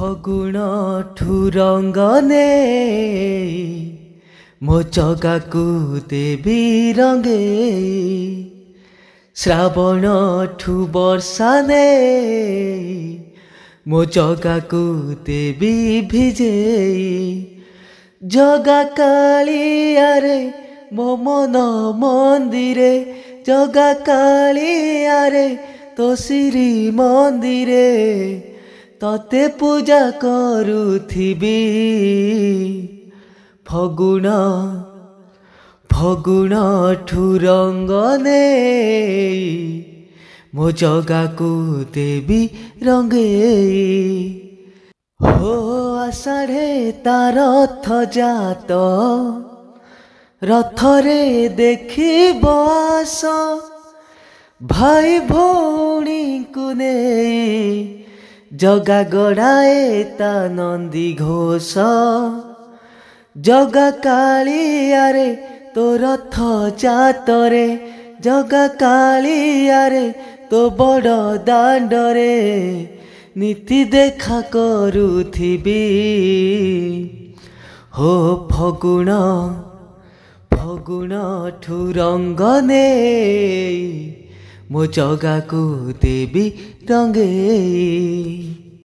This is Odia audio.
ଫଗୁଣଠୁ ରଙ୍ଗ ନେଇ ମୋ ଚଗାକୁ ଦେବି ରଙ୍ଗେଇ। ଶ୍ରାବଣଠୁ ବର୍ଷା ନେଇ ମୋ ଚଗାକୁ ଦେବି ଭିଜେଇ। ଜଗା କାଳିଆରେ ମୋ ମନ ମନ୍ଦିରେ, ଜଗା କାଳିଆରେ ତୋ ଶ୍ରୀ ମନ୍ଦିରେ ତତେ ପୂଜା କରୁଥିବି। ଫଗୁଣଠୁ ରଙ୍ଗ ନେଇ ମୋ ଜଗାକୁ ଦେବି ରଙ୍ଗେଇ। ହୋ ଆଷାଢ଼େ ତା ରଥ ଜାତ, ରଥରେ ଦେଖିବ ଆସ। ଭାଇ ଭଉଣୀଙ୍କୁ ନେଇ ଜଗା ଗଡ଼ାଏ ତା ନନ୍ଦୀ ଘୋଷ। ଜଗା କାଳିଆରେ ତୋ ରଥ ଜାତରେ, ଜଗା କାଳିଆରେ ତୋ ବଡ଼ ଦାଣ୍ଡରେ ନୀତି ଦେଖା କରୁଥିବି। ହୋ ଫଗୁଣଠୁ ରଙ୍ଗ ନେଇ ମୋ ଜଗାକୁ ଦେବି ରଙ୍ଗେଇ।